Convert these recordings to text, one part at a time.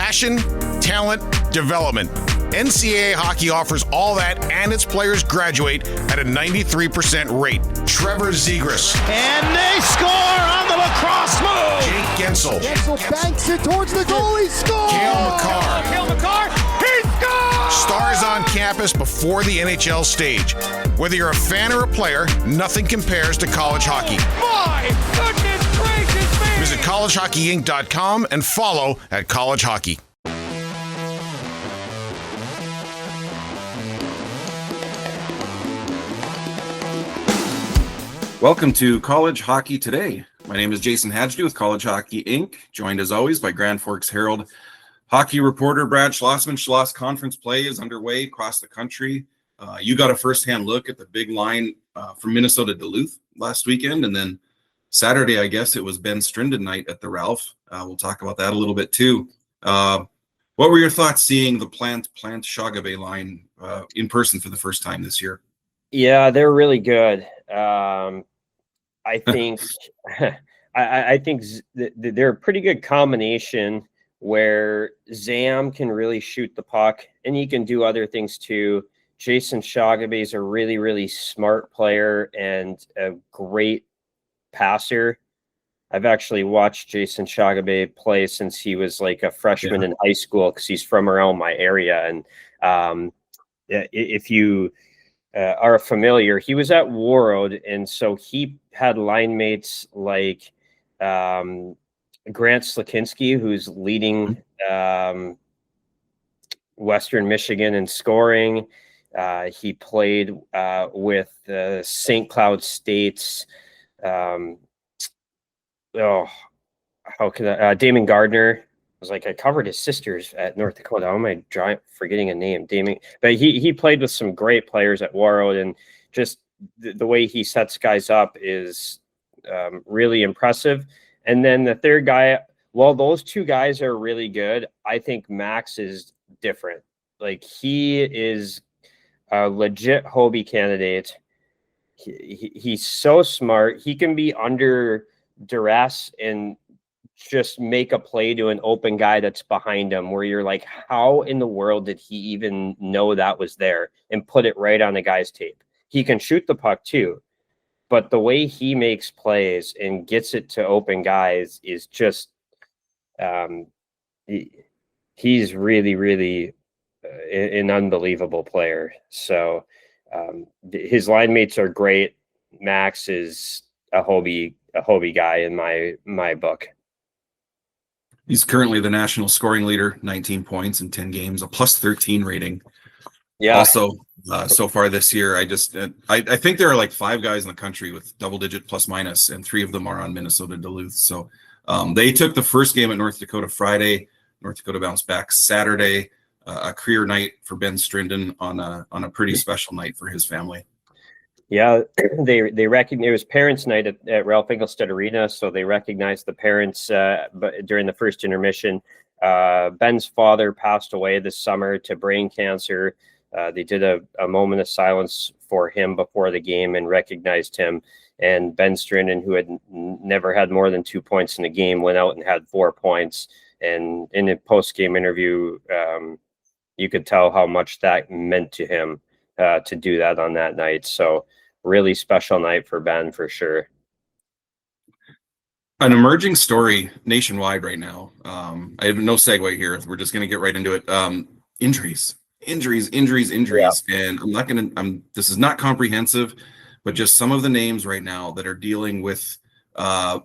Passion, talent, development. NCAA hockey offers all that, and its players graduate at a 93% rate. Trevor Zegras. And they score on the lacrosse move! Jake Gensel. Gensel banks it towards the goal. He scores! Cale Makar. Cale Makar, he scores! Stars on campus before the NHL stage. Whether you're a fan or a player, nothing compares to college hockey. My goodness gracious me! Visit collegehockeyinc.com and follow at College Hockey. Welcome to College Hockey Today. My name is Jayson Hajdu with College Hockey Inc., joined as always by Grand Forks Herald hockey reporter Brad Schlossman. Schloss, conference play is underway across the country. You got a firsthand look at the big line from Minnesota Duluth last weekend, and then Saturday, I guess it was Ben Strinden night at the Ralph. We'll talk about that a little bit too. What were your thoughts seeing the Plant Shagabe line in person for the first time this year? Yeah, they're really good. I think I think they're a pretty good combination where Zam can really shoot the puck and he can do other things too. Jayson Hajdu is a really, really smart player and a great passer. I've actually watched Jayson Hajdu play since he was like a freshman in high school because he's from around my area. And if you are familiar, he was at Warroad, and so he had line mates like Grant Slakinski, who's leading Western Michigan in scoring. He played with St. Cloud State's Damon Gardner. I was like, I covered his sisters at North Dakota. How am I forgetting a name? Damon, but he played with some great players at Warroad, and just the way he sets guys up is really impressive. And then the third guy, while those two guys are really good, I think Max is different. Like, he is a legit Hobie candidate. He's so smart. He can be under duress and just make a play to an open guy that's behind him where you're like, how in the world did he even know that was there, and put it right on the guy's tape. He can shoot the puck too, but the way he makes plays and gets it to open guys is just he's really, really an unbelievable player. So his line mates are great. Max is a Hobie guy in my book. He's currently the national scoring leader, 19 points in 10 games, a plus 13 rating. Yeah. Also, so far this year, I think there are like 5 guys in the country with double-digit plus minus, and 3 of them are on Minnesota Duluth. So they took the first game at North Dakota Friday. North Dakota bounced back Saturday. A career night for Ben Strinden on a pretty special night for his family. Yeah, they recognized it was Parents' Night at Ralph Engelstad Arena, so they recognized the parents but during the first intermission. Ben's father passed away this summer to brain cancer. They did a moment of silence for him before the game and recognized him. And Ben Strinden, who had never had more than 2 points in a game, went out and had 4 points. And in a post-game interview, you could tell how much that meant to him to do that on that night. So really special night for Ben for sure. An emerging story nationwide right now. I have no segue here. We're just going to get right into it. Injuries. Yeah. And this is not comprehensive, but just some of the names right now that are dealing with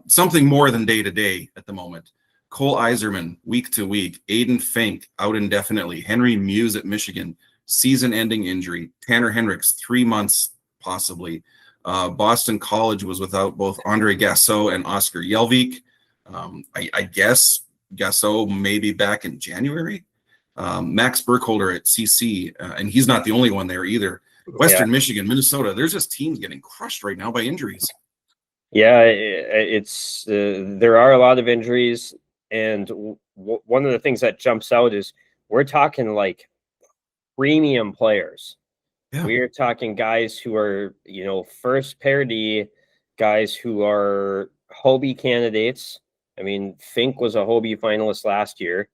something more than day to day at the moment. Cole Iserman, week to week. Aiden Fink, out indefinitely. Henry Muse at Michigan, season-ending injury. Tanner Hendricks, 3 months possibly. Boston College was without both Andre Gasso and Oscar Jelvik. I guess Gasso may be back in January. Max Burkholder at CC, and he's not the only one there either. Western Michigan, Minnesota, there's just teams getting crushed right now by injuries. Yeah, it's there are a lot of injuries. And one of the things that jumps out is we're talking like premium players. Yeah. We are talking guys who are, first pair D, guys who are Hobie candidates. I mean, Fink was a Hobie finalist last year.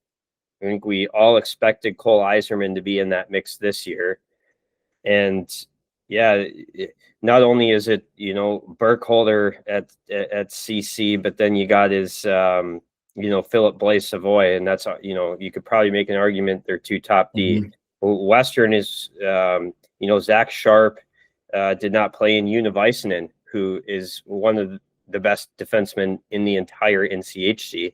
I think we all expected Cole Iserman to be in that mix this year. And yeah, not only is it, Burkholder at CC, but then you got his, Philip Blaise Savoy. And that's, you could probably make an argument they're two top D. Western is, Zach Sharp did not play in Univaisinen, who is one of the best defensemen in the entire NCHC.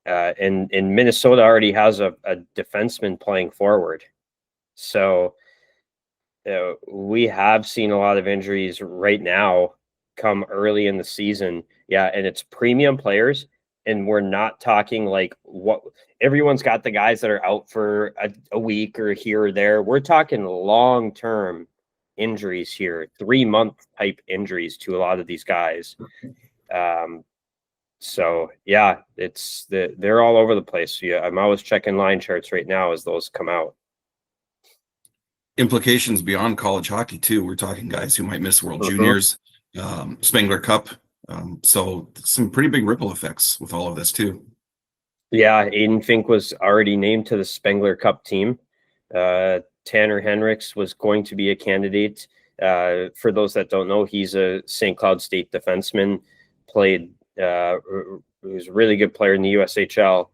And Minnesota already has a defenseman playing forward. So we have seen a lot of injuries right now come early in the season. Yeah, and it's premium players. And we're not talking like what everyone's got the guys that are out for a week or here or there. We're talking long-term injuries here, 3-month type injuries to a lot of these guys. So yeah, they're all over the place. Yeah, I'm always checking line charts right now as those come out. Implications beyond college hockey too. We're talking guys who might miss World Juniors, Spengler Cup. So some pretty big ripple effects with all of this too. Yeah, Aiden Fink was already named to the Spengler Cup team. Tanner Henricks was going to be a candidate. For those that don't know, he's a St. Cloud State defenseman, played was a really good player in the USHL.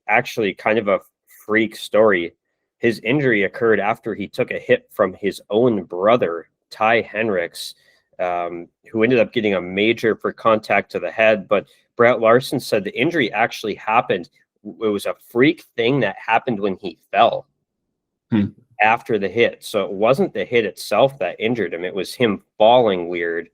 Actually, kind of a freak story. His injury occurred after he took a hit from his own brother, Ty Henricks, who ended up getting a major for contact to the head. But Brett Larson said the injury actually happened. It was a freak thing that happened when he fell after the hit. So it wasn't the hit itself that injured him. It was him falling weird.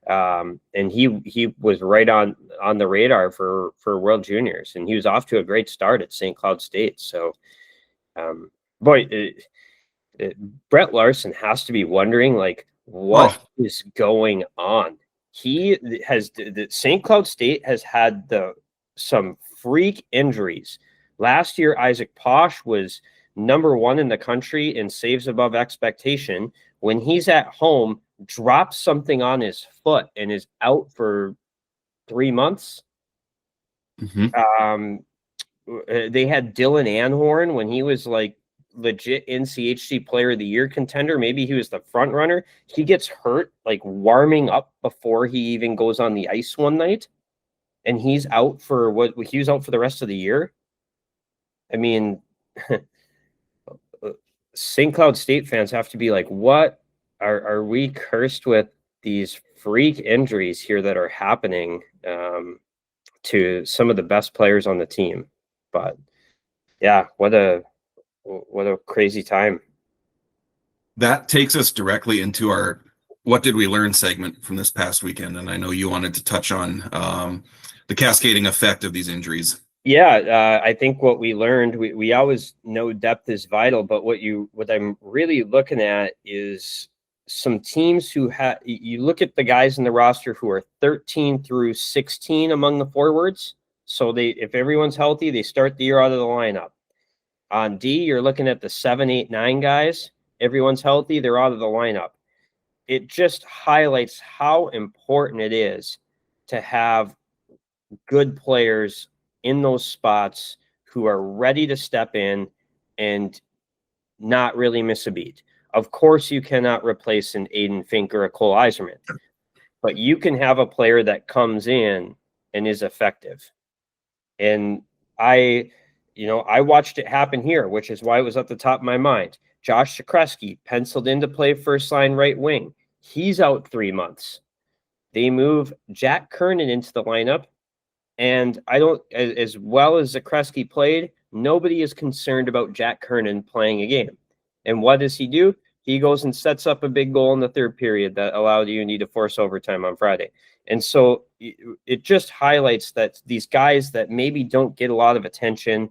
And he was right on the radar for World Juniors, and he was off to a great start at St. Cloud State. So, Brett Larson has to be wondering, like, what is going on? He has the St. Cloud State has had some freak injuries. Last year, Isaac Posh was #1 in the in in saves above expectation. When he's at home, drops something on his foot and is out for 3 months. They had Dylan Anhorn when he was like legit NCHC player of the year contender. Maybe he was the front runner. He gets hurt like warming up before he even goes on the ice one night. And he's out for the rest of the year. I mean, St. Cloud State fans have to be like, what are we cursed with these freak injuries here that are happening to some of the best players on the team? But yeah, what a crazy time. That takes us directly into our What Did We Learn segment from this past weekend. And I know you wanted to touch on the cascading effect of these injuries. Yeah, I think what we learned, we always know depth is vital, but what I'm really looking at is some teams who you look at the guys in the roster who are 13 through 16 among the forwards. So if everyone's healthy, they start the year out of the lineup. On D, you're looking at the 7, 8, 9 guys. Everyone's healthy, they're out of the lineup. It just highlights how important it is to have good players in those spots who are ready to step in and not really miss a beat. Of course, you cannot replace an Aiden Fink or a Cole Iserman, but you can have a player that comes in and is effective. And I watched it happen here, which is why it was at the top of my mind. Josh Zakreski penciled in to play first line right wing. He's out 3 months. They move Jack Kernan into the lineup. And as well as Zakreski played, nobody is concerned about Jack Kernan playing a game. And what does he do? He goes and sets up a big goal in the third period that allowed UND to force overtime on Friday. And so it just highlights that these guys that maybe don't get a lot of attention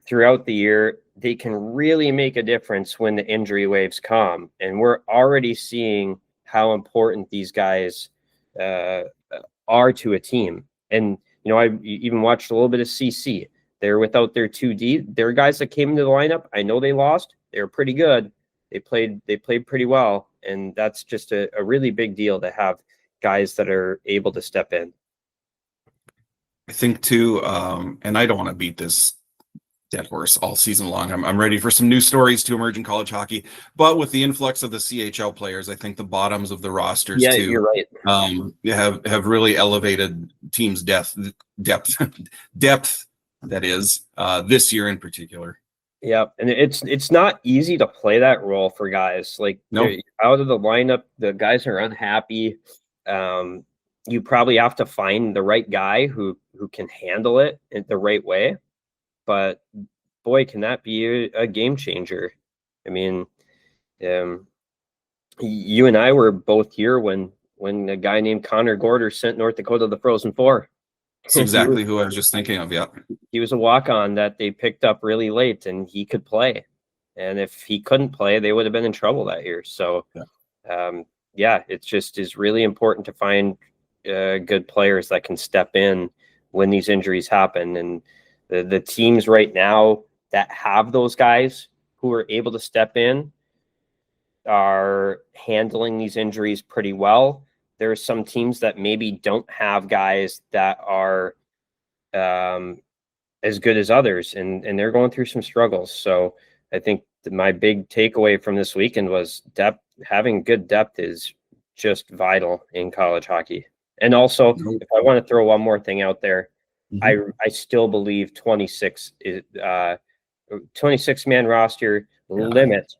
throughout the year, they can really make a difference when the injury waves come. And we're already seeing how important these guys are to a team. And, I even watched a little bit of CC. They're without their 2D. They're guys that came into the lineup. I know they lost. They were pretty good. They played pretty well. And that's just a really big deal to have guys that are able to step in. I think too, and I don't want to beat this dead horse all season long. I'm ready for some new stories to emerge in college hockey, but with the influx of the CHL players, I think the bottoms of the rosters too, you're right. Have really elevated teams' depth that is this year in particular. Yeah, and it's not easy to play that role for guys. Like out of the lineup, the guys are unhappy. You probably have to find the right guy who can handle it in the right way. But boy, can that be a game changer? I mean, you and I were both here when a guy named Connor Gorder sent North Dakota to the Frozen Four. That's exactly who I was just thinking of. Yeah, he was a walk-on that they picked up really late, and he could play. And if he couldn't play, they would have been in trouble that year. So, it just is really important to find good players that can step in when these injuries happen. And the teams right now that have those guys who are able to step in are handling these injuries pretty well. There are some teams that maybe don't have guys that are as good as others, and they're going through some struggles. So I think my big takeaway from this weekend was depth. Having good depth is just vital in college hockey. And also, if I want to throw one more thing out there, I still believe 26 man roster limit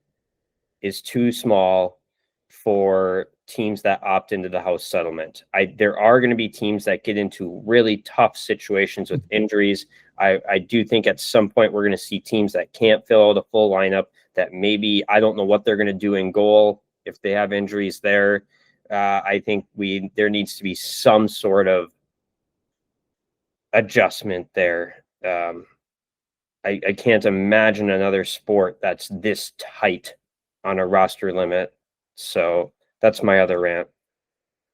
is too small for teams that opt into the house settlement. There are going to be teams that get into really tough situations with injuries. I do think at some point we're going to see teams that can't fill out a full lineup, that maybe I don't know what they're going to do in goal if they have injuries there. I think there needs to be some sort of adjustment there. I can't imagine another sport that's this tight on a roster limit. So that's my other rant.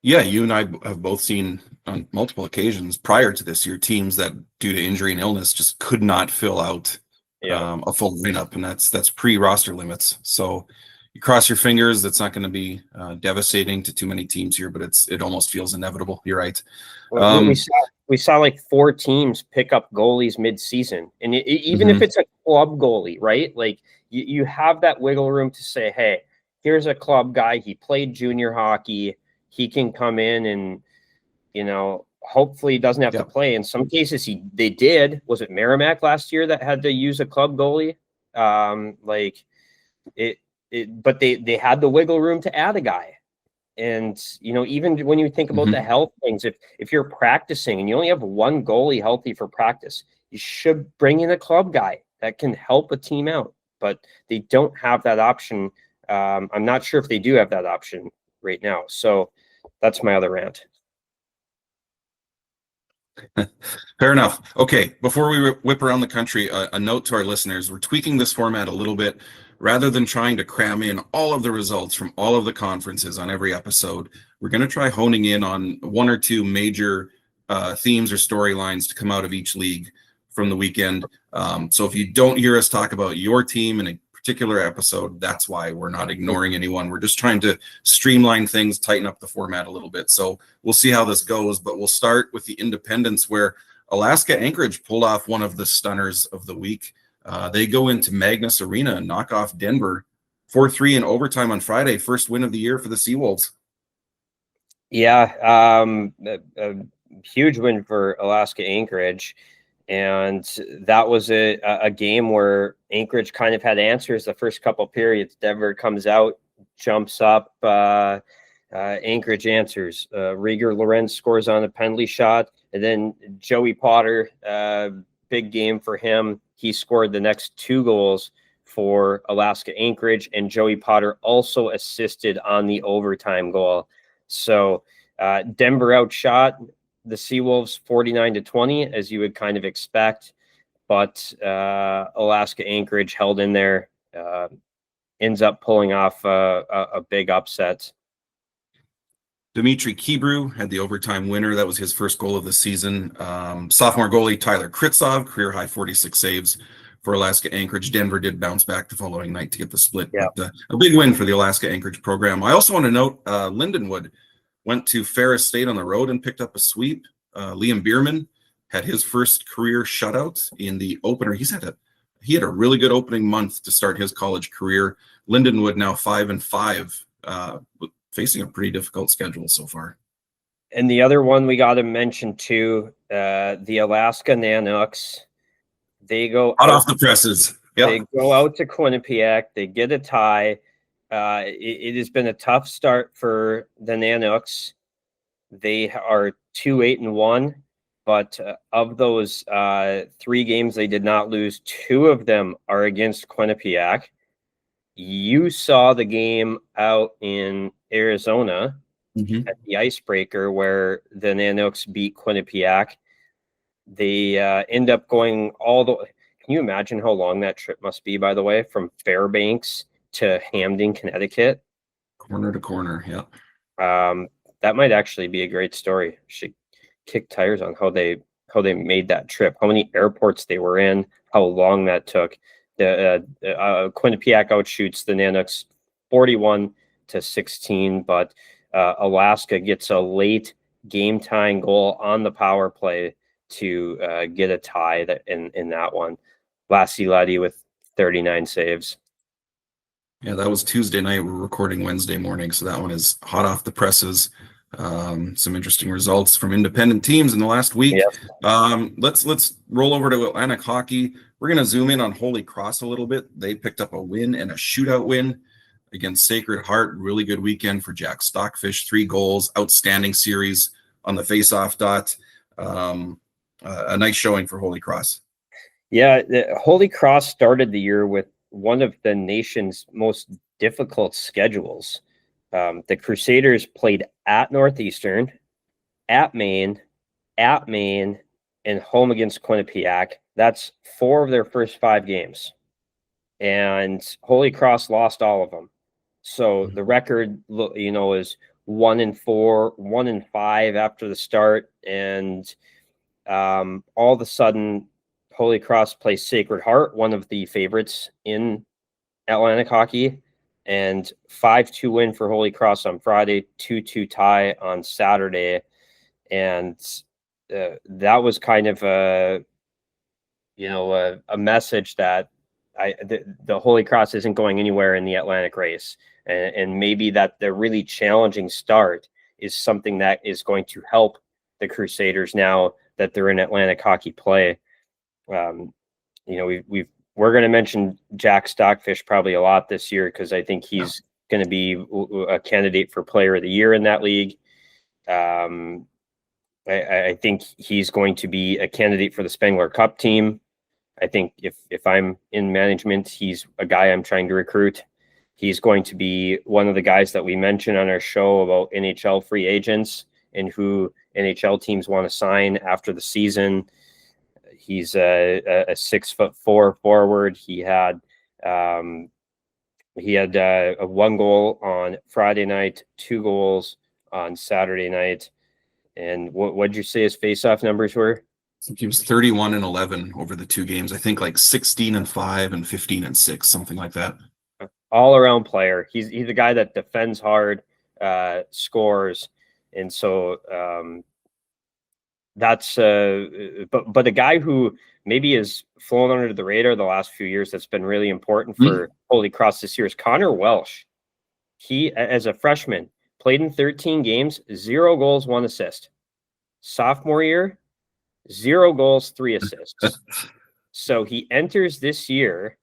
Yeah, you and I have both seen on multiple occasions prior to this year teams that, due to injury and illness, just could not fill out a full lineup, and that's pre-roster limits. So you cross your fingers that's not going to be devastating to too many teams here, but it almost feels inevitable. You're right. We saw like 4 teams pick up goalies mid-season, and even if it's a club goalie, right? Like you have that wiggle room to say, hey, here's a club guy. He played junior hockey. He can come in and, hopefully he doesn't have to play. In some cases, they did. Was it Merrimack last year that had to use a club goalie? But they had the wiggle room to add a guy. And, even when you think about the health things, if you're practicing and you only have one goalie healthy for practice, you should bring in a club guy that can help a team out. But they don't have that option. I'm not sure if they do have that option right now. So that's my other rant. Fair enough. Okay, before we whip around the country, a note to our listeners. We're tweaking this format a little bit. Rather than trying to cram in all of the results from all of the conferences on every episode, we're going to try honing in on one or two major themes or storylines to come out of each league from the weekend. So if you don't hear us talk about your team in a particular episode, that's why. We're not ignoring anyone. We're just trying to streamline things, tighten up the format a little bit. So we'll see how this goes, but we'll start with the Independence, where Alaska Anchorage pulled off one of the stunners of the week. They go into Magnus Arena and knock off Denver 4-3 in overtime on Friday. First win of the year for the Seawolves. Yeah, a huge win for Alaska Anchorage. And that was a game where Anchorage kind of had answers the first couple periods. Denver comes out, jumps up, Anchorage answers. Rieger Lorenz scores on a penalty shot. And then Joey Potter, big game for him. He scored the next 2 goals for Alaska Anchorage, and Joey Potter also assisted on the overtime goal. So Denver outshot the Seawolves 49-20, as you would kind of expect, but Alaska Anchorage held in there, ends up pulling off a big upset. Dmitry Kibru had the overtime winner. That was his first goal of the season. Sophomore goalie Tyler Kritsov, career high 46 saves for Alaska Anchorage. Denver did bounce back the following night to get the split. Yeah. But, a big win for the Alaska Anchorage program. I also want to note Lindenwood went to Ferris State on the road and picked up a sweep. Liam Bierman had his first career shutout in the opener. He's had a he had a really good opening month to start his college career. Lindenwood now 5-5, facing a pretty difficult schedule so far. And the other one we got to mention too, the Alaska Nanooks. They go Hot off the presses. Yep. They go out to Quinnipiac. They get a tie. It has been a tough start for the Nanooks. They are 2-8-1, but of those 3 games they did not lose, 2 of them are against Quinnipiac. You saw the game out in Arizona at the Icebreaker where the Nanooks beat Quinnipiac. They end up going all the way. Can you imagine how long that trip must be, by the way, from Fairbanks to Hamden, Connecticut? Corner to corner, yeah. That might actually be a great story. Should kick tires on how they made that trip, how many airports they were in, how long that took. The Quinnipiac outshoots the Nanooks 41-16, but Alaska gets a late game tying goal on the power play to get a tie in that one. Lassie Laddie with 39 saves. Yeah, that was Tuesday night. We're recording Wednesday morning, so that one is hot off the presses. Some interesting results from independent teams in the last week. Yep. Let's roll over to Atlantic hockey. We're going to zoom in on Holy Cross a little bit. They picked up a win and a shootout win against Sacred Heart. Really good weekend for Jack Stockfish. 3 goals, outstanding series on the face-off dot. A nice showing for Holy Cross. Yeah, Holy Cross started the year with one of the nation's most difficult schedules. The Crusaders played at Northeastern, at Maine, and home against Quinnipiac. That's 4 of their first 5 games. And Holy Cross lost all of them. So the record, is 1-4, 1-5 after the start. And all of a sudden, Holy Cross plays Sacred Heart, one of the favorites in Atlantic hockey, and 5-2 win for Holy Cross on Friday, 2-2 tie on Saturday. And that was kind of a message that the Holy Cross isn't going anywhere in the Atlantic race. And maybe that the really challenging start is something that is going to help the Crusaders now that they're in Atlantic hockey play. We're going to mention Jack Stockfish probably a lot this year because I think he's going to be a candidate for Player of the Year in that league. I think he's going to be a candidate for the Spengler Cup team. I think if I'm in management, he's a guy I'm trying to recruit. He's going to be one of the guys that we mentioned on our show about NHL free agents and who NHL teams want to sign after the season. He's a 6'4" forward. He had a 1 goal on Friday night, 2 goals on Saturday night. And what did you say his face-off numbers were? He was 31-11 over the 2 games. I think like 16-5 and 15-6, something like that. All-around player. He's a guy that defends hard, scores, and so that's but a guy who maybe has flown under the radar the last few years that's been really important for Holy Cross this year is Connor Welsh. He, as a freshman, played in 13 games, 0 goals, 1 assist. Sophomore year, 0 goals, 3 assists. So he enters this year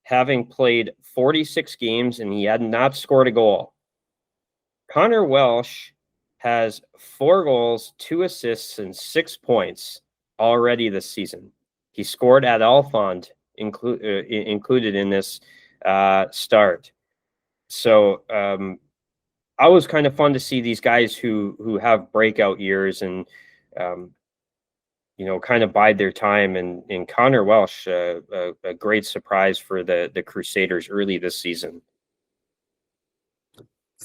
having played 46 games and he had not scored a goal. Connor Welsh has 4 goals, 2 assists, and 6 points already this season. He scored at Alfond, included in this start. So I was kind of fun to see these guys who have breakout years and kind of bide their time. And Connor Welsh, a great surprise for the Crusaders early this season.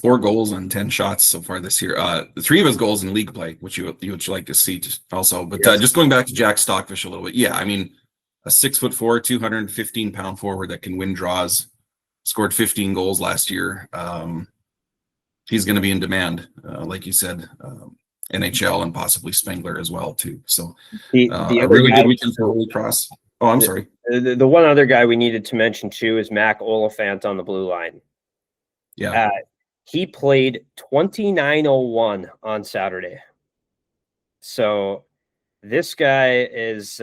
4 goals and 10 shots so far this year. 3 of his goals in league play, which you would like to see also. But yes. Just going back to Jack Stockfish a little bit. Yeah, I mean, a 6'4", 215-pound forward that can win draws, scored 15 goals last year. He's going to be in demand, like you said, NHL and possibly Spengler as well too. So a really good weekend for Holy Cross. Oh, I'm sorry. The one other guy we needed to mention too is Mac Oliphant on the blue line. Yeah. He played 29:01 on Saturday. So this guy is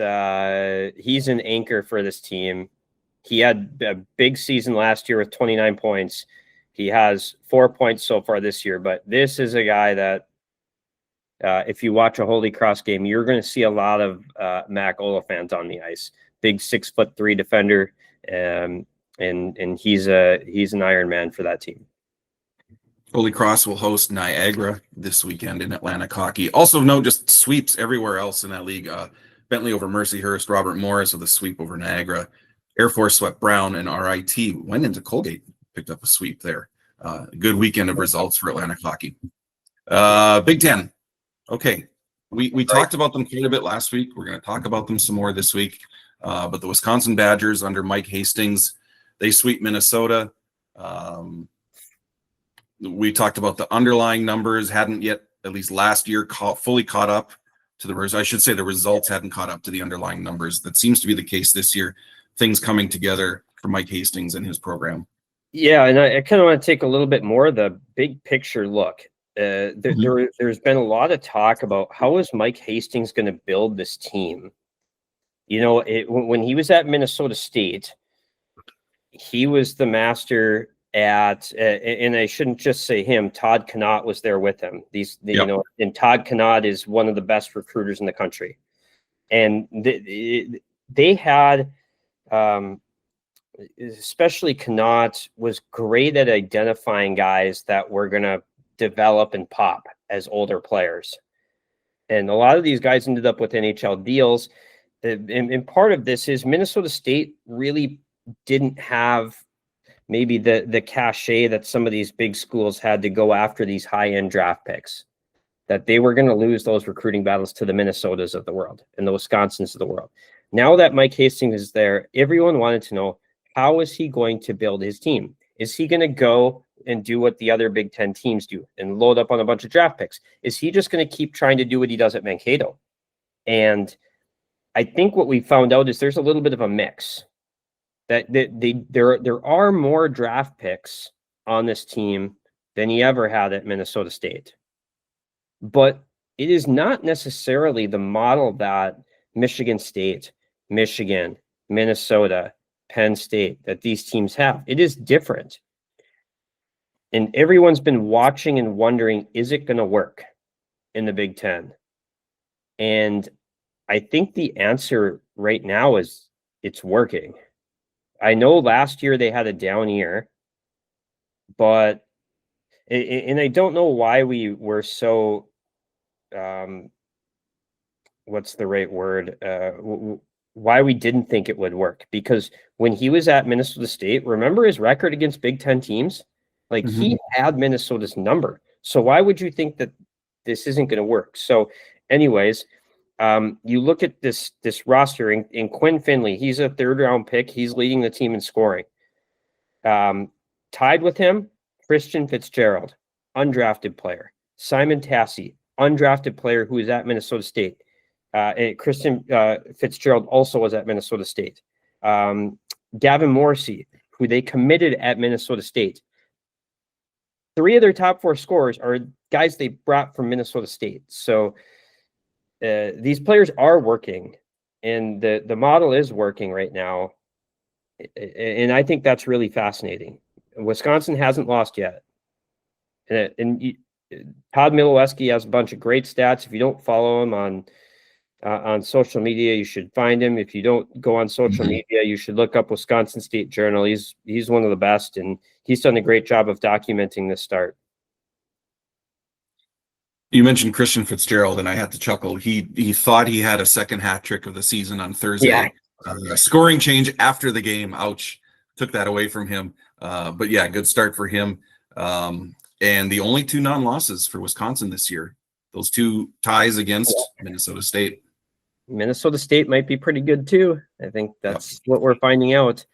he's an anchor for this team. He had a big season last year with 29 points. He has 4 points so far this year, but this is a guy that if you watch a Holy Cross game, you're going to see a lot of Mac Oliphant on the ice. Big 6'3" defender, and he's an Iron Man for that team. Holy Cross will host Niagara this weekend in Atlantic hockey. Also note just sweeps everywhere else in that league. Bentley over Mercyhurst, Robert Morris with a sweep over Niagara. Air Force swept Brown, and RIT went into Colgate, picked up a sweep there. Good weekend of results for Atlantic hockey. Big Ten. Okay, we talked about them quite a bit last week. We're going to talk about them some more this week. But the Wisconsin Badgers under Mike Hastings, they sweep Minnesota. We talked about the underlying numbers hadn't yet, at least last year, fully caught up to the results. I should say the results hadn't caught up to the underlying numbers. That seems to be the case this year. Things coming together for Mike Hastings and his program. Yeah, and I kind of want to take a little bit more of the big picture look. There's been a lot of talk about how is Mike Hastings going to build this team. You know, when he was at Minnesota State, he was the master at, and I shouldn't just say him. Todd Connaught was there with him. You know, and Todd Connaught is one of the best recruiters in the country, and they had. Especially Connaught was great at identifying guys that were going to develop and pop as older players. And a lot of these guys ended up with NHL deals. And part of this is Minnesota State really didn't have maybe the cachet that some of these big schools had to go after these high-end draft picks, that they were going to lose those recruiting battles to the Minnesotas of the world and the Wisconsins of the world. Now that Mike Hastings is there, everyone wanted to know, how is he going to build his team? Is he going to go and do what the other Big Ten teams do and load up on a bunch of draft picks? Is he just going to keep trying to do what he does at Mankato? And I think what we found out is there's a little bit of a mix. That there are more draft picks on this team than he ever had at Minnesota State. But it is not necessarily the model that Michigan State, Michigan, Minnesota, Penn State, that these teams have. It is different. And everyone's been watching and wondering, is it going to work in the Big Ten? And I think the answer right now is it's working. I know last year they had a down year, but, and I don't know why we were so, what's the right word? Why we didn't think it would work. Because when he was at Minnesota State, remember his record against Big Ten teams? Like he had Minnesota's number. So why would you think that this isn't going to work? So anyways, you look at this roster in Quinn Finley, he's a 3rd-round pick. He's leading the team in scoring. Tied with him, Christian Fitzgerald, undrafted player. Simon Tassi, undrafted player who is at Minnesota State. And Christian Fitzgerald also was at Minnesota State. Gavin Morrissey, who they committed at Minnesota State. 3 of their top 4 scorers are guys they brought from Minnesota State. So these players are working, and the model is working right now. And I think that's really fascinating. Wisconsin hasn't lost yet. And Todd Milewski has a bunch of great stats. If you don't follow him on social media, you should find him. If you don't go on social media, you should look up Wisconsin State Journal. He's one of the best, and he's done a great job of documenting this start. You mentioned Christian Fitzgerald, and I had to chuckle. He thought he had a second hat trick of the season on Thursday. Yeah. A scoring change after the game. Ouch. Took that away from him. But yeah, good start for him. And the only 2 non-losses for Wisconsin this year. Those 2 ties against Minnesota State. Minnesota State might be pretty good too. I think that's what we're finding out.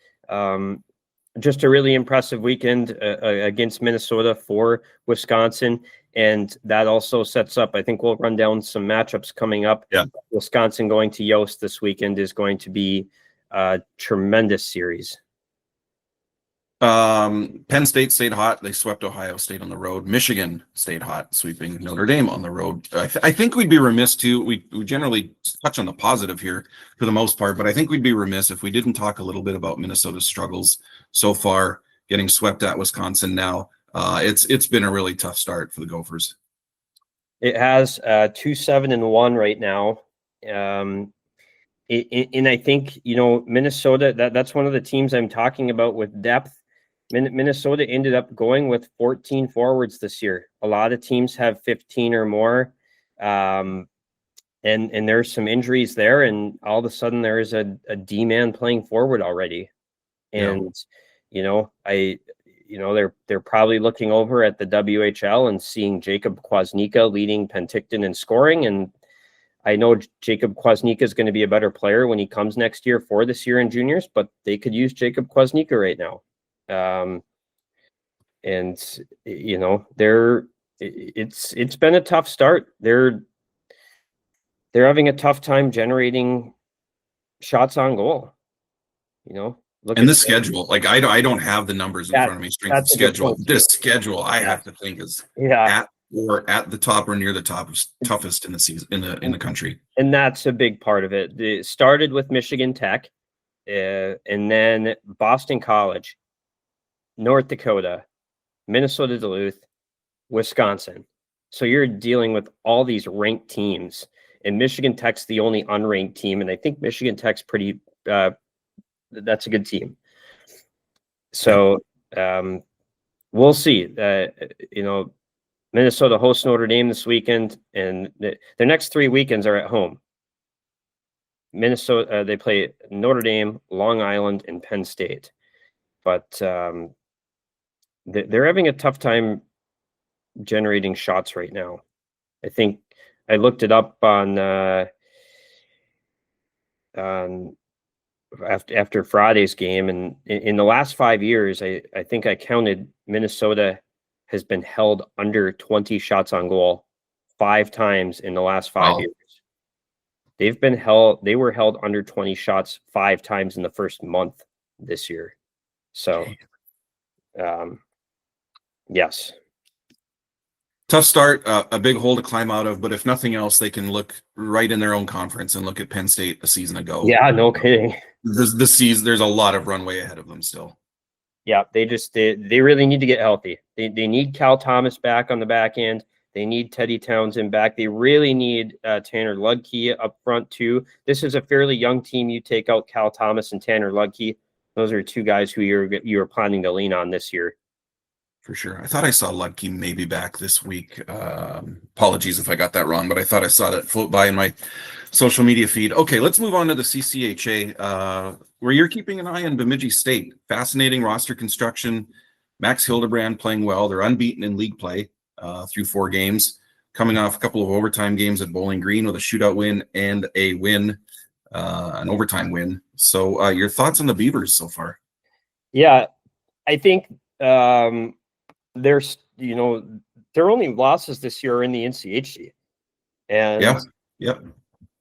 Just a really impressive weekend against Minnesota for Wisconsin. And that also sets up, I think we'll run down some matchups coming up. Yeah. Wisconsin going to Yost this weekend is going to be a tremendous series. Penn State stayed hot. They swept Ohio State on the road. Michigan stayed hot, sweeping Notre Dame on the road. I think we'd be remiss too. We generally touch on the positive here for the most part, but I think we'd be remiss if we didn't talk a little bit about Minnesota's struggles so far, getting swept at Wisconsin now. It's been a really tough start for the Gophers. It has 2-7-1 right now. And I think, Minnesota, that's one of the teams I'm talking about with depth. Minnesota ended up going with 14 forwards this year. A lot of teams have 15 or more. And there's some injuries there, and all of a sudden there's a D-man playing forward already. And, they're probably looking over at the WHL and seeing Jacob Kwasnika leading Penticton in scoring. And I know Jacob Kwasnika is going to be a better player when he comes next year for this year in juniors, but they could use Jacob Kwasnika right now. It's been a tough start. They're having a tough time generating shots on goal. And the schedule, like I don't have the numbers in front of me. Strength of schedule. This schedule, I have to think is at the top or near the top, toughest in the season in the country. And that's a big part of it. It started with Michigan Tech, and then Boston College, North Dakota, Minnesota Duluth, Wisconsin. So you're dealing with all these ranked teams, and Michigan Tech's the only unranked team, and I think Michigan Tech's pretty. That's a good team. So we'll see. Minnesota hosts Notre Dame this weekend, and their next 3 weekends are at home. Minnesota, they play Notre Dame, Long Island, and Penn State. But they're having a tough time generating shots right now. I think I looked it up on after Friday's game, and in the last 5 years, I think I counted Minnesota has been held under 20 shots on goal 5 times in the last 5 years. They were held under 20 shots 5 times in the first month this year. So, yes. Tough start, a big hole to climb out of, but if nothing else, they can look right in their own conference and look at Penn State a season ago. Yeah, no kidding. This season, there's a lot of runway ahead of them still. Yeah, they really need to get healthy. They need Cal Thomas back on the back end. They need Teddy Townsend back. They really need Tanner Ludke up front too. This is a fairly young team. You take out Cal Thomas and Tanner Ludke. Those are 2 guys who you're planning to lean on this year. For sure. I thought I saw Ludke maybe back this week. Apologies if I got that wrong, but I thought I saw that float by in my social media feed. Okay, let's move on to the CCHA, where you're keeping an eye on Bemidji State. Fascinating roster construction. Max Hildebrand playing well. They're unbeaten in league play through 4 games, coming off a couple of overtime games at Bowling Green with a shootout win and a win, an overtime win. So your thoughts on the Beavers so far? Yeah, I think there's, their only losses this year are in the NCHC. And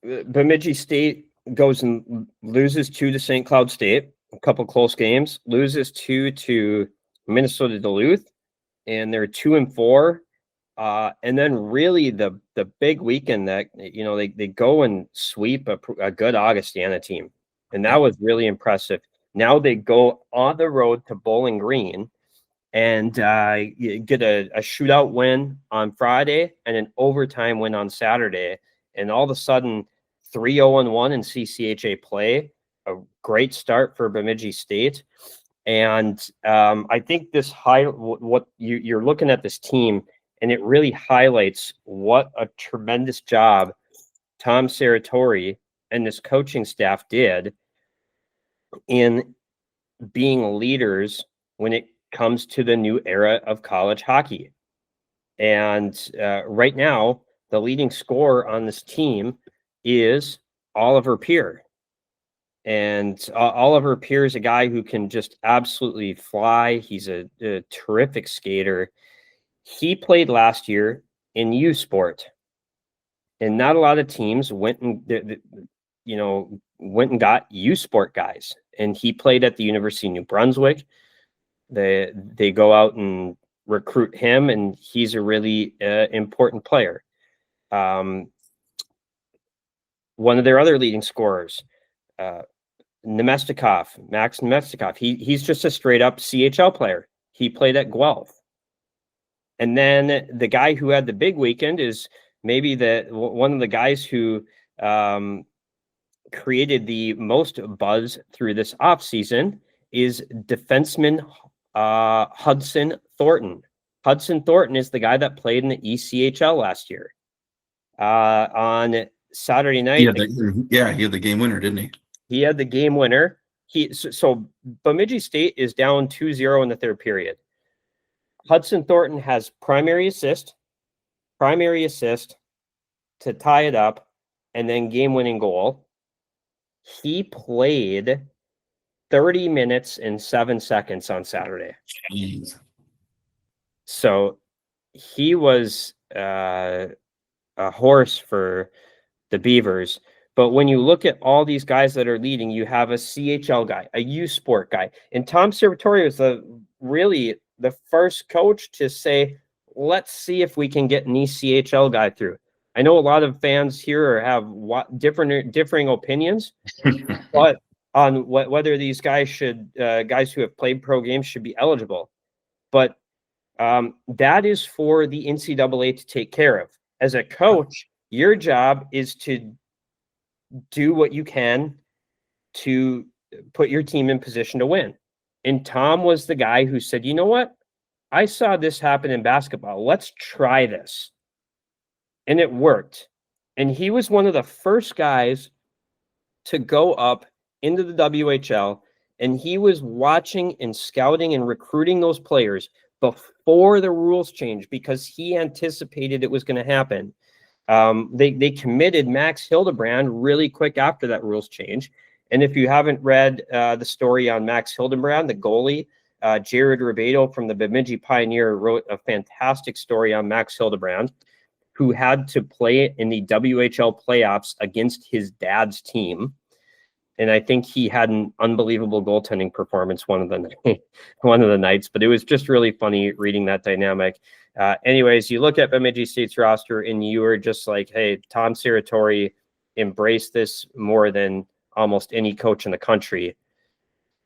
Bemidji State goes and loses 2 to St. Cloud State, a couple close games, loses 2 to Minnesota Duluth, and they're 2-4. And then really the big weekend that, they go and sweep a good Augustana team. And that was really impressive. Now they go on the road to Bowling Green and get a shootout win on Friday and an overtime win on Saturday. And all of a sudden, 3-0-1 in CCHA play, a great start for Bemidji State. And I think what you're looking at this team, and it really highlights what a tremendous job Tom Serratori and this coaching staff did in being leaders when it comes to the new era of college hockey. And right now, the leading scorer on this team is Oliver Peer. And Oliver Peer is a guy who can just absolutely fly. He's a terrific skater. He played last year in U Sport, and not a lot of teams went and went and got U Sport guys, and he played at the University of New Brunswick. They go out and recruit him, and he's a really important player. One of their other leading scorers, Max Nemestikov, he's just a straight up CHL player. He played at Guelph. And then the guy who had the big weekend is maybe one of the guys who created the most buzz through this offseason is defenseman Hudson Thornton. Hudson Thornton is the guy that played in the ECHL last year. On Saturday night, he had the game winner, didn't he? He had the game winner. So Bemidji State is down 2-0 in the third period. Hudson Thornton has primary assist to tie it up, and then game-winning goal. He played 30 minutes and 7 seconds on Saturday. Jeez. So he was a horse for the Beavers. But when you look at all these guys that are leading, you have a CHL guy, a U Sport guy. And Tom Servatore was really the first coach to say, let's see if we can get an ECHL guy through. I know a lot of fans here have differing opinions, but on whether these guys guys who have played pro games should be eligible. But that is for the NCAA to take care of. As a coach, your job is to do what you can to put your team in position to win. And Tom was the guy who said, you know what? I saw this happen in basketball. Let's try this. And it worked. And he was one of the first guys to go up into the WHL. And he was watching and scouting and recruiting those players before the rules changed because he anticipated it was going to happen. They committed Max Hildebrand really quick after that rules change. And if you haven't read the story on Max Hildebrand, the goalie, Jared Ribedo from the Bemidji Pioneer wrote a fantastic story on Max Hildebrand, who had to play in the WHL playoffs against his dad's team. And I think he had an unbelievable goaltending performance one of the nights, but it was just really funny reading that dynamic. Anyways, you look at Bemidji State's roster and you were just like, hey, Tom Servatore embraced this more than almost any coach in the country.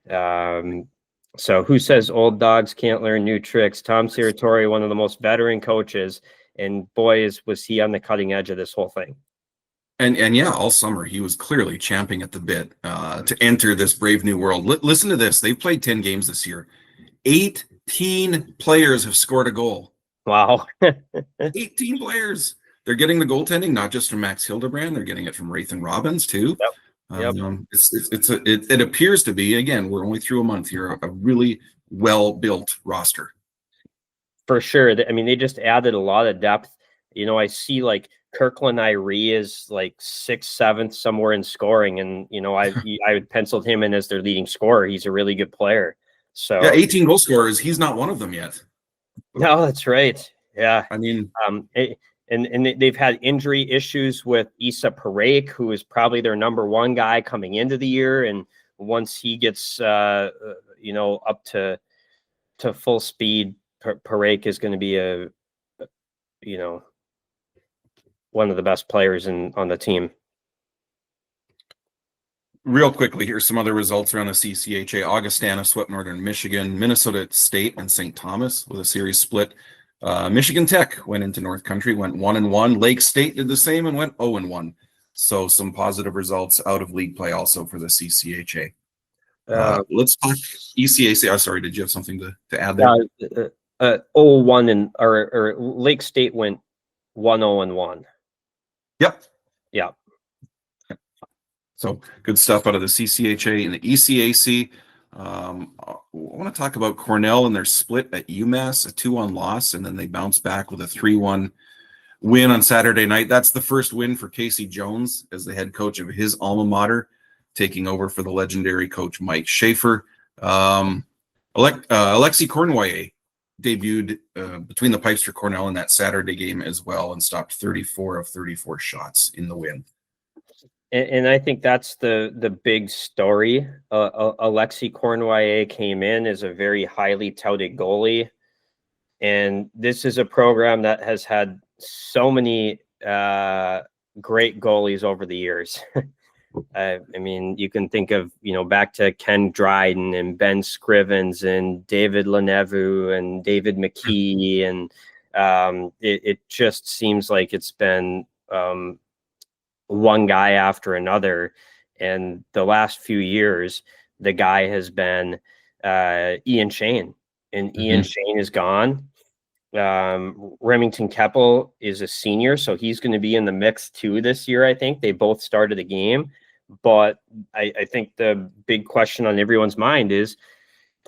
So who says old dogs can't learn new tricks? Tom Servatore, one of the most veteran coaches, and boy, was he on the cutting edge of this whole thing. And yeah, all summer he was clearly champing at the bit to enter this brave new world. Listen to this. They've played 10 games this year. 18 players have scored a goal. Wow. 18 players. They're getting the goaltending, not just from Max Hildebrand. They're getting it from Rathan Robbins too. Yep. It appears to be, again, we're only through a month here, a really well-built roster. For sure. I mean, they just added a lot of depth. You know, I see like Kirkland Irie is like 6th, 7th somewhere in scoring. And, you know, I penciled him in as their leading scorer. He's a really good player. So yeah, 18 goal scorers. He's not one of them yet. No, that's right. Yeah. I mean, and they've had injury issues with Issa Parake, who is probably their number one guy coming into the year. And once he gets, up to full speed, Parake is going to be one of the best players on the team. Real quickly, here's some other results around the CCHA. Augustana swept Northern Michigan, Minnesota State and St. Thomas with a series split. Michigan Tech went into North Country, went 1-1. Lake State did the same and went 0-1. So some positive results out of league play also for the CCHA. Let's talk ECAC. Sorry, did you have something to add there? 0-1 or Lake State went 1-0-1. Yep. Yeah. So good stuff out of the CCHA and the ECAC. I want to talk about Cornell and their split at UMass, a 2-1 loss, and then they bounced back with a 3-1 win on Saturday night. That's the first win for Casey Jones as the head coach of his alma mater, taking over for the legendary coach Mike Schaefer. Alexis Cournoyer debuted between the pipes for Cornell in that Saturday game as well and stopped 34 of 34 shots in the win. And I think that's the big story. Alexis Cournoyer came in as a very highly touted goalie. And this is a program that has had so many great goalies over the years. I mean, you can think of, back to Ken Dryden and Ben Scrivens and David Lenevu and David McKee. And it just seems like it's been one guy after another. And the last few years, the guy has been Ian Shane. And Ian Shane is gone. Remington Keppel is a senior, so he's going to be in the mix too this year. I think they both started the game, but I think the big question on everyone's mind is,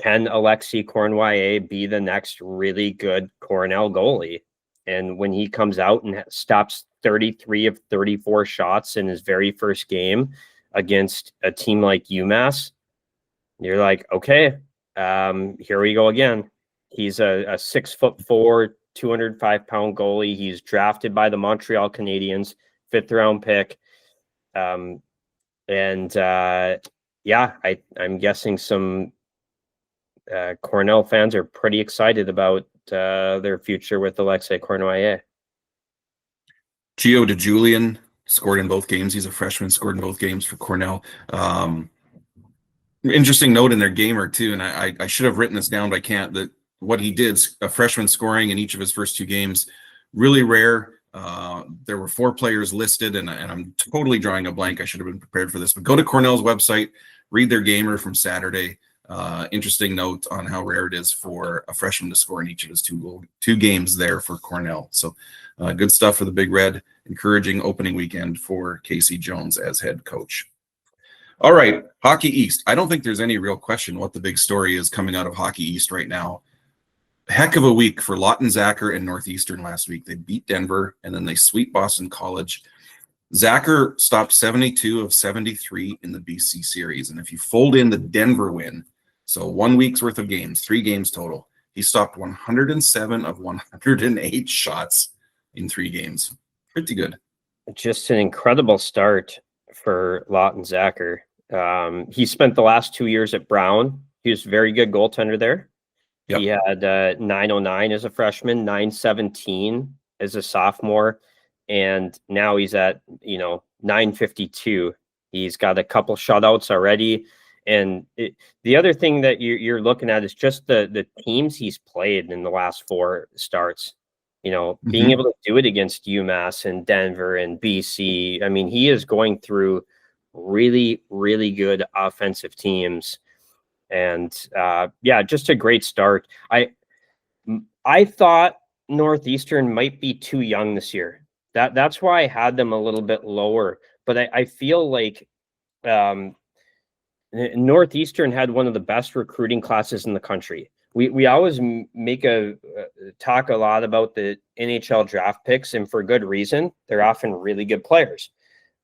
can Alexis Cournoyer be the next really good Cornell goalie? And when he comes out and stops 33 of 34 shots in his very first game against a team like UMass, you're like, okay, here we go again. He's a 6'4", 205-pound goalie. He's drafted by the Montreal Canadiens, 5th round pick. I'm guessing some Cornell fans are pretty excited about their future with Alexis Cournoyer. Gio DeJulian scored in both games. He's a freshman, scored in both games for Cornell. Interesting note in their gamer too, and I should have written this down, but I can't. That what he did, a freshman scoring in each of his first 2 games, really rare. There were 4 players listed, and I'm totally drawing a blank. I should have been prepared for this, but go to Cornell's website, read their gamer from Saturday. Interesting note on how rare it is for a freshman to score in each of his 2 games there for Cornell. So good stuff for the Big Red. Encouraging opening weekend for Casey Jones as head coach. All right, Hockey East. I don't think there's any real question what the big story is coming out of Hockey East right now. Heck of a week for Lawton Zacher and Northeastern last week. They beat Denver, and then they sweep Boston College. Zacher stopped 72 of 73 in the BC series. And if you fold in the Denver win, so 1 week's worth of games, 3 games total, he stopped 107 of 108 shots in 3 games. Pretty good. Just an incredible start for Lawton Zacher. He spent the last 2 years at Brown. He was a very good goaltender there. Yep. He had 909 as a freshman, 917 as a sophomore, and now he's at 952. He's got a couple shutouts already. And the other thing that you're looking at is just the teams he's played in the last 4 starts. Being able to do it against UMass and Denver and BC. I mean, he is going through really, really good offensive teams. And just a great start. I thought Northeastern might be too young this year. That's why I had them a little bit lower. But I feel like Northeastern had one of the best recruiting classes in the country. We always talk a lot about the NHL draft picks, and for good reason. They're often really good players.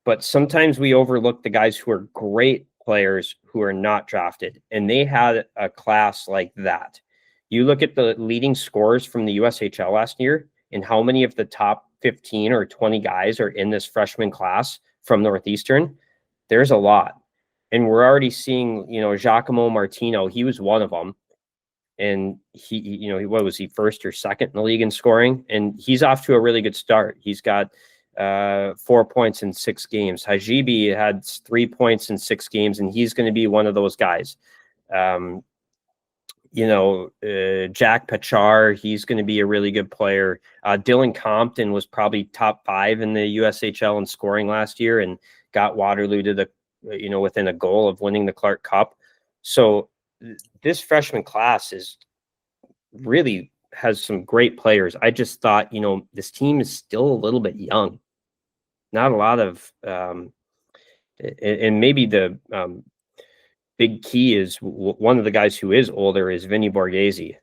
But sometimes we overlook the guys who are great players who are not drafted, and they had a class like that. You look at the leading scorers from the USHL last year, and how many of the top 15 or 20 guys are in this freshman class from Northeastern. There's a lot. And we're already seeing, Giacomo Martino, he was one of them. And he what was he, first or second in the league in scoring? And he's off to a really good start. He's got 4 points in 6 games. Hajibi had 3 points in 6 games, and he's going to be one of those guys. Jack Pachar, he's going to be a really good player. Dylan Compton was probably top 5 in the USHL in scoring last year and got Waterloo to the, within a goal of winning the Clark Cup. So this freshman class really has some great players. I just thought, this team is still a little bit young. Not a lot of, and maybe the big key is one of the guys who is older is Vinny Borghese.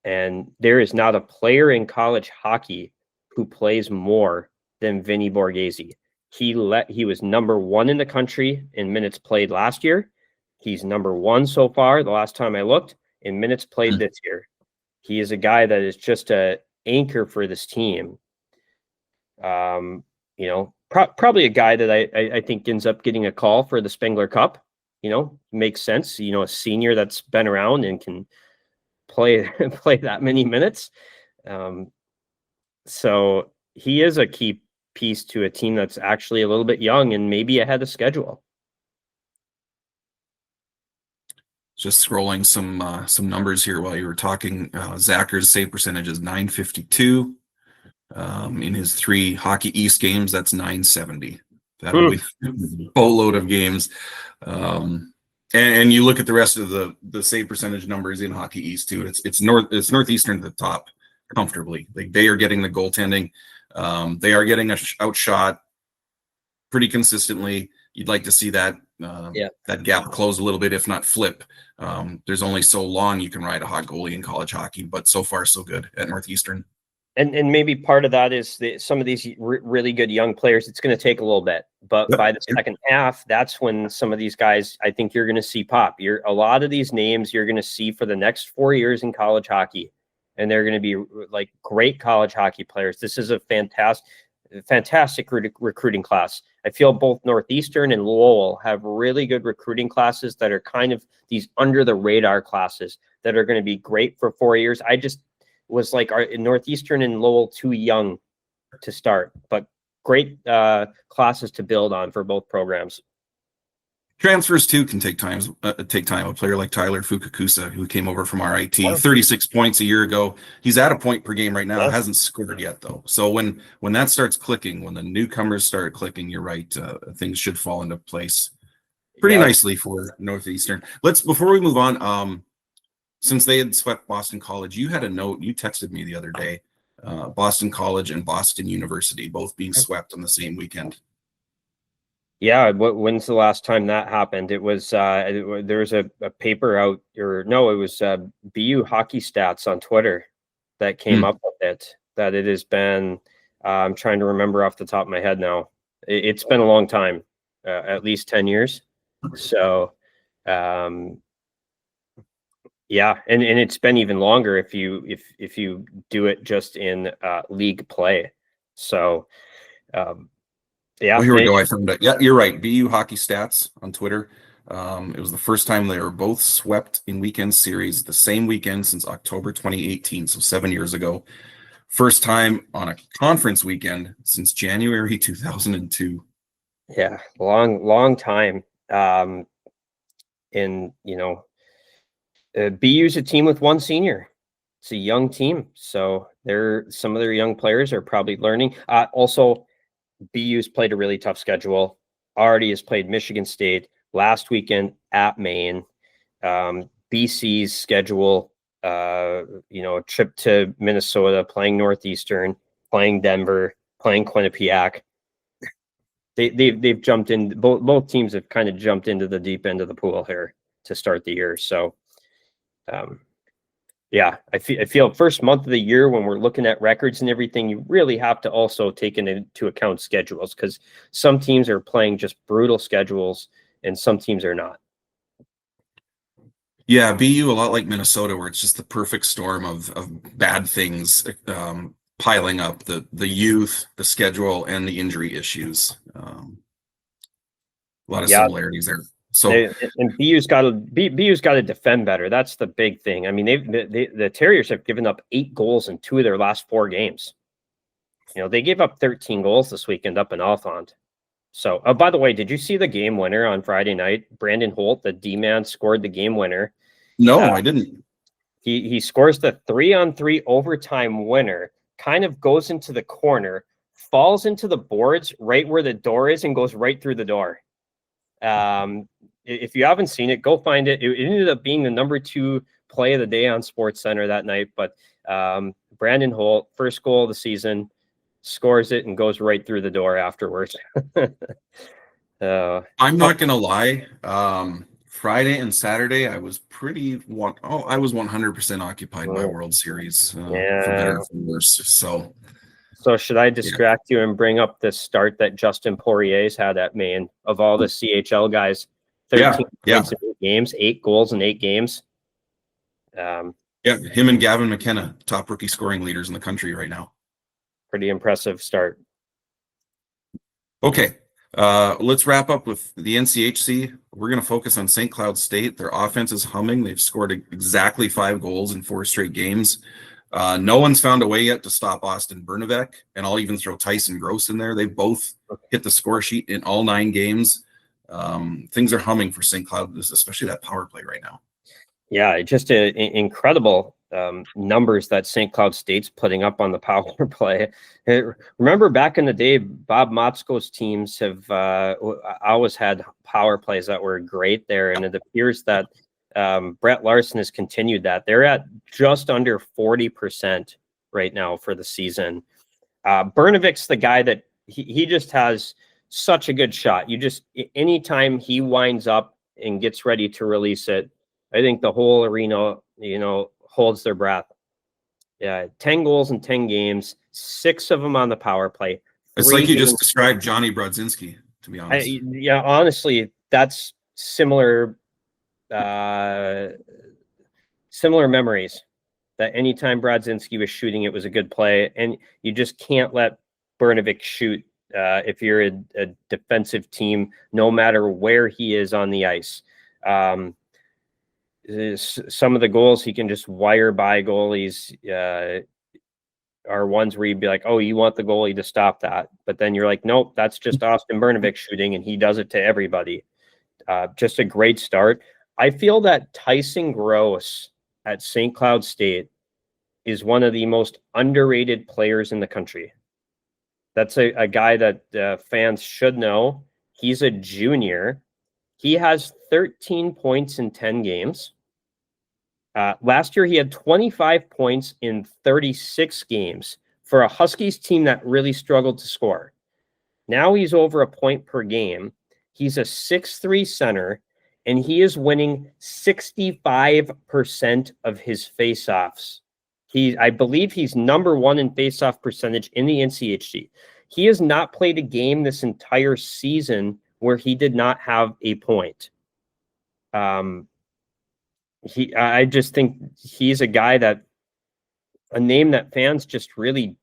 And there is not a player in college hockey who plays more than Vinny Borghese. He was number 1 in the country in minutes played last year. He's number 1 so far, the last time I looked, in minutes played this year. He is a guy that is just an anchor for this team. probably a guy that I think ends up getting a call for the Spengler Cup. Makes sense. A senior that's been around and can play that many minutes. So he is a key piece to a team that's actually a little bit young and maybe ahead of schedule. Just scrolling some numbers here while you were talking. Zacher's save percentage is .952. In his 3 Hockey East games, that's .970. That'll be a boatload of games. And you look at the rest of the save percentage numbers in Hockey East too. It's Northeastern at the top comfortably. Like, they are getting the goaltending. They are getting outshot pretty consistently. You'd like to see that that gap close a little bit, if not flip. There's only so long you can ride a hot goalie in college hockey, but so far so good at Northeastern. And maybe part of that is some of these really good young players, it's going to take a little bit. But by the second half, that's when some of these guys, I think you're going to see pop. A lot of these names you're going to see for the next 4 years in college hockey, and they're going to be like great college hockey players. This is a fantastic recruiting class. I feel both Northeastern and Lowell have really good recruiting classes that are kind of these under the radar classes that are going to be great for 4 years. I just was like, are Northeastern and Lowell too young to start? But great classes to build on for both programs. Transfers too can take time. A player like Tyler Fukakusa, who came over from RIT, 36 points a year ago. He's at a point per game right now. Hasn't scored yet though. So when that starts clicking, when the newcomers start clicking, you're right. Things should fall into place pretty nicely for Northeastern. Before we move on, since they had swept Boston College, you had a note. You texted me the other day. Boston College and Boston University both being swept on the same weekend. Yeah, when's the last time that happened? It was there was a paper out, it was BU Hockey Stats on Twitter that came up with it. That it has been, I'm trying to remember off the top of my head now. It's been a long time, at least 10 years. So, yeah, and it's been even longer if you do it just in league play. So. Yeah. Well, here we go. I found it. Yeah, you're right. BU Hockey Stats on Twitter. It was the first time they were both swept in weekend series the same weekend since October 2018, so 7 years ago. First time on a conference weekend since January 2002. Yeah, long time. And BU's a team with one senior. It's a young team, so some of their young players are probably learning. Also, BU's played a really tough schedule. Already has played Michigan State last weekend at Maine. BC's schedule, a trip to Minnesota, playing Northeastern, playing Denver, playing Quinnipiac. They've jumped in. Both teams have kind of jumped into the deep end of the pool here to start the year. So, yeah, I feel first month of the year when we're looking at records and everything, you really have to also take into account schedules, because some teams are playing just brutal schedules and some teams are not. Yeah, BU a lot like Minnesota, where it's just the perfect storm of bad things piling up, the youth, the schedule, and the injury issues. A lot of similarities there. So and BU's got to defend better. That's the big thing. I mean, the Terriers have given up 8 goals in 2 of their last 4 games. They gave up 13 goals this weekend up in Alphont. So, by the way, did you see the game winner on Friday night? Brandon Holt, the D-man, scored the game winner. No, I didn't. He scores the 3-on-3 overtime winner. Kind of goes into the corner, falls into the boards right where the door is, and goes right through the door. If you haven't seen it, go find it. It ended up being the number 2 play of the day on SportsCenter that night. But Brandon Holt, first goal of the season, scores it and goes right through the door afterwards. I'm not gonna lie. Friday and Saturday, I was I was 100% occupied by World Series. For better or for worse. So should I distract you and bring up the start that Justin Poirier's had at Maine? Of all the CHL guys, 13 points in 8 games, 8 goals in 8 games. Him and Gavin McKenna, top rookie scoring leaders in the country right now. Pretty impressive start. Okay, let's wrap up with the NCHC. We're going to focus on St. Cloud State. Their offense is humming. They've scored exactly 5 goals in 4 straight games. No one's found a way yet to stop Austin Bernavec, and I'll even throw Tyson Gross in there. They both hit the score sheet in all 9 games. Things are humming for St. Cloud, especially that power play right now. Yeah, just incredible numbers that St. Cloud State's putting up on the power play. Remember back in the day, Bob Motzko's teams have always had power plays that were great there, and it appears that Brett Larson has continued that. They're at just under 40% right now for the season. Bernavic's the guy that he just has such a good shot. You just, anytime he winds up and gets ready to release it, I think the whole arena, holds their breath. Yeah, 10 goals in 10 games, 6 of them on the power play. It's like you just described Johnny Brodzinski, to be honest. Honestly, that's similar memories. That anytime Brodzinski was shooting, it was a good play, and you just can't let Bernavec shoot if you're a defensive team, no matter where he is on the ice. Some of the goals he can just wire by goalies are ones where you'd be like, oh, you want the goalie to stop that. But then you're like, nope, that's just Austin Bernavec shooting, and he does it to everybody. Just a great start. I feel that Tyson Gross at St. Cloud State is one of the most underrated players in the country. That's a guy that fans should know. He's a junior. He has 13 points in 10 games. Last year, he had 25 points in 36 games for a Huskies team that really struggled to score. Now he's over a point per game. He's a 6'3" center, and he is winning 65% of his faceoffs. I believe he's number 1 in faceoff percentage in the NCHC. He has not played a game this entire season where he did not have a point. I just think he's a guy a name that fans just really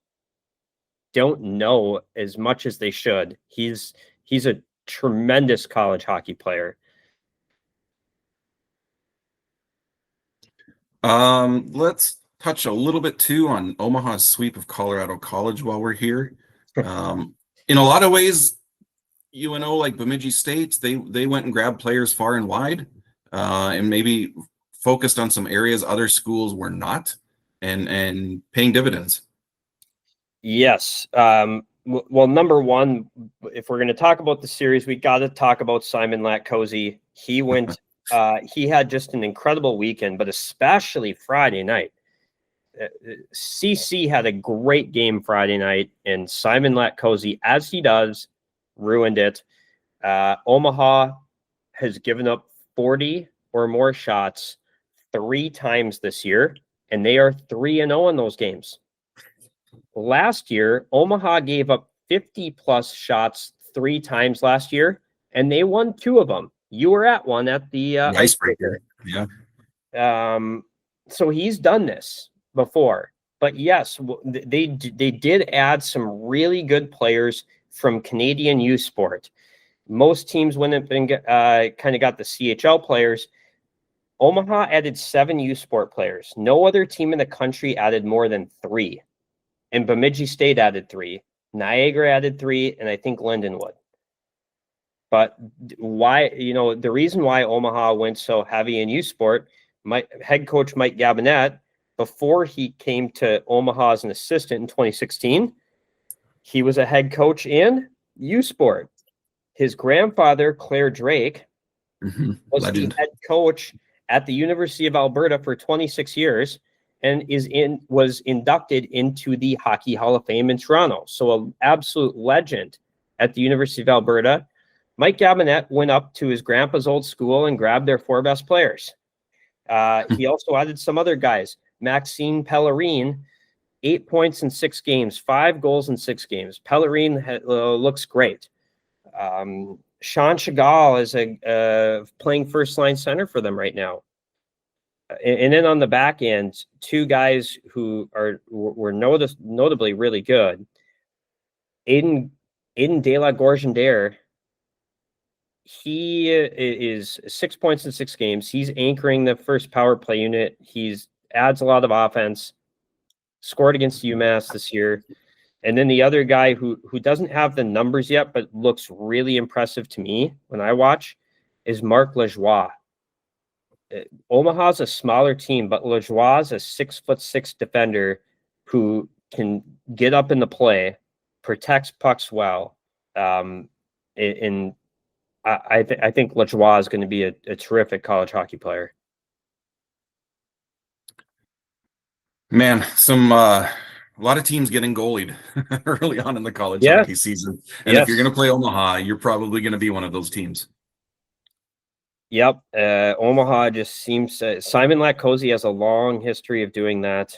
don't know as much as they should. He's a tremendous college hockey player. Let's touch a little bit too on Omaha's sweep of Colorado College while we're here. In a lot of ways, UNO, like Bemidji State, they went and grabbed players far and wide, and maybe focused on some areas other schools were not, and paying dividends. Yes. Well, number one, if we're going to talk about the series, we got to talk about Simon Latkozy. He went. He had just an incredible weekend, but especially Friday night. CC had a great game Friday night, and Simon Latkozy, as he does, ruined it. Omaha has given up 40 or more shots 3 times this year, and they are 3-0 in those games. Last year, Omaha gave up 50-plus shots 3 times last year, and they won 2 of them. You were at one at the icebreaker. Yeah. So he's done this before. But yes, they did add some really good players from Canadian U Sport. Most teams wouldn't have been kind of got the CHL players. Omaha added 7 U Sport players. No other team in the country added more than 3. And Bemidji State added 3. Niagara added 3, and I think Lindenwood. But why, the reason why Omaha went so heavy in U Sport, head coach Mike Gabinet, before he came to Omaha as an assistant in 2016, he was a head coach in U Sport. His grandfather, Claire Drake, was Legend. The head coach at the University of Alberta for 26 years and was inducted into the Hockey Hall of Fame in Toronto. So an absolute legend at the University of Alberta. Mike Gabinet went up to his grandpa's old school and grabbed their 4 best players. He also added some other guys. Maxime Pellerine, 8 points in 6 games, 5 goals in 6 games. Pellerine looks great. Sean Chagall is playing first-line center for them right now. And then on the back end, 2 guys who were notably really good. Aiden in De La Gorgendere, he is 6 points in 6 games. He's anchoring the first power play unit. He's adds a lot of offense, scored against UMass this year. And then the other guy who doesn't have the numbers yet, but looks really impressive to me when I watch, is Marc Lajoie. Omaha's a smaller team, but Lajoie is a 6'6" defender who can get up in the play, protects pucks well. I think Lajoie is going to be a terrific college hockey player. Man, a lot of teams getting goalied early on in the college hockey season. And if you're going to play Omaha, you're probably going to be one of those teams. Yep. Omaha just seems Simon Latkozy has a long history of doing that.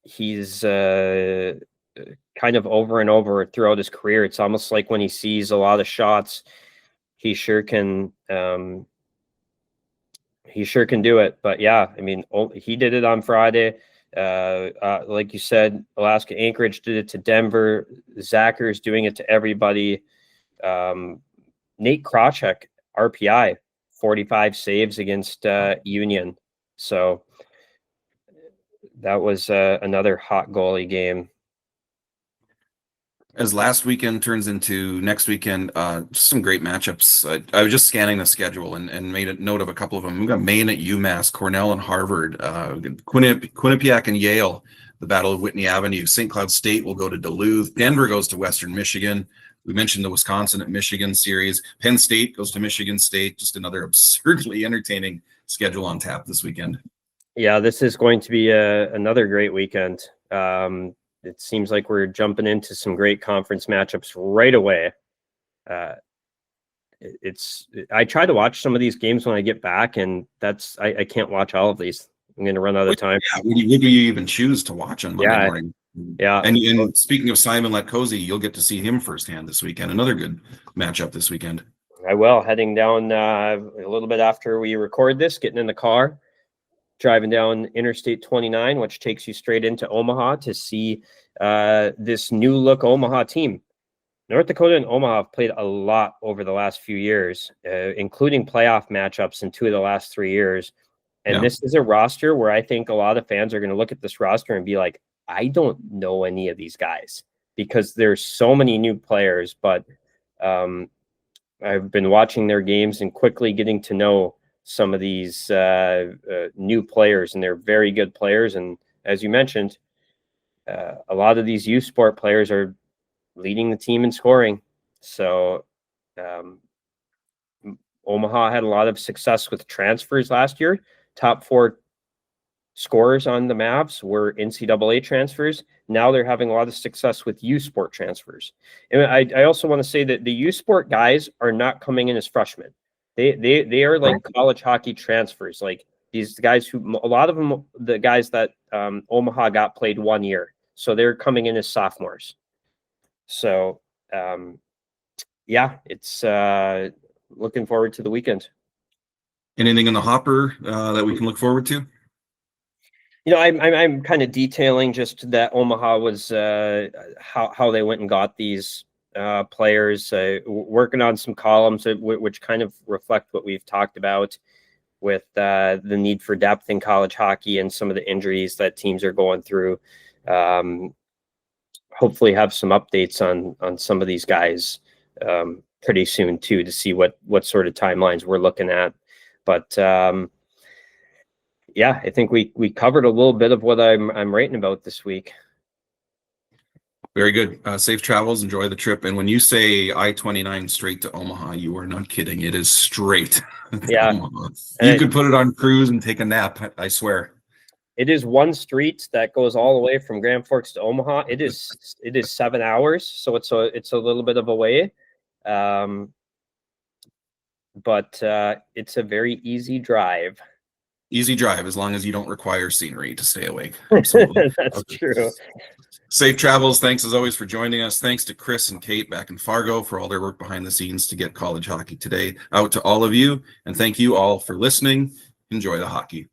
He's kind of over and over throughout his career. It's almost like when he sees a lot of shots, he sure can do it. But yeah, I mean, he did it on Friday. Like you said, Alaska Anchorage did it to Denver. Zacher's doing it to everybody. Nate Krawczyk, RPI, 45 saves against Union. So that was another hot goalie game. As last weekend turns into next weekend, just some great matchups. I was just scanning the schedule and made a note of a couple of them. We've got Maine at UMass, Cornell and Harvard, Quinnipiac and Yale, the Battle of Whitney Avenue. St. Cloud State will go to Duluth. Denver goes to Western Michigan. We mentioned the Wisconsin at Michigan series. Penn State goes to Michigan State. Just another absurdly entertaining schedule on tap this weekend. Yeah, this is going to be another great weekend. It seems like we're jumping into some great conference matchups right away. I try to watch some of these games when I get back, and I can't watch all of these. I'm going to run out of time. Yeah, when do you even choose to watch on Monday morning? Yeah. And speaking of Simon Latkozy, you'll get to see him firsthand this weekend. Another good matchup this weekend. I will. Heading down a little bit after we record this, getting in the car, driving down Interstate 29, which takes you straight into Omaha to see this new look Omaha team. North Dakota and Omaha have played a lot over the last few years, including playoff matchups in 2 of the last 3 years. And This is a roster where I think a lot of fans are going to look at this roster and be like, I don't know any of these guys because there's so many new players, but I've been watching their games and quickly getting to know some of these new players, and they're very good players. And as you mentioned, a lot of these youth sport players are leading the team in scoring. So Omaha had a lot of success with transfers last year. Top 4 scorers on the Mavs were NCAA transfers. Now they're having a lot of success with U Sport transfers. And I also want to say that the U Sport guys are not coming in as freshmen. They are like college hockey transfers. Like these guys who, a lot of them, the guys that Omaha got played 1 year. So they're coming in as sophomores. So it's looking forward to the weekend. Anything in the hopper that we can look forward to? You know, I'm kind of detailing just that Omaha was how they went and got these players, working on some columns which kind of reflect what we've talked about with the need for depth in college hockey and some of the injuries that teams are going through. Hopefully have some updates on some of these guys pretty soon too, to see what sort of timelines we're looking at. But I think we covered a little bit of what I'm writing about this week. Very good. Safe travels. Enjoy the trip. And when you say I-29 straight to Omaha, you are not kidding. It is straight. Yeah. You could put it on cruise and take a nap. I swear. It is one street that goes all the way from Grand Forks to Omaha. It is 7 hours, so it's a little bit of a way. But it's a very easy drive. Easy drive, as long as you don't require scenery to stay awake. Absolutely. That's true. Safe travels. Thanks as always for joining us. Thanks to Chris and Kate back in Fargo for all their work behind the scenes to get college hockey today out to all of you. And thank you all for listening. Enjoy the hockey.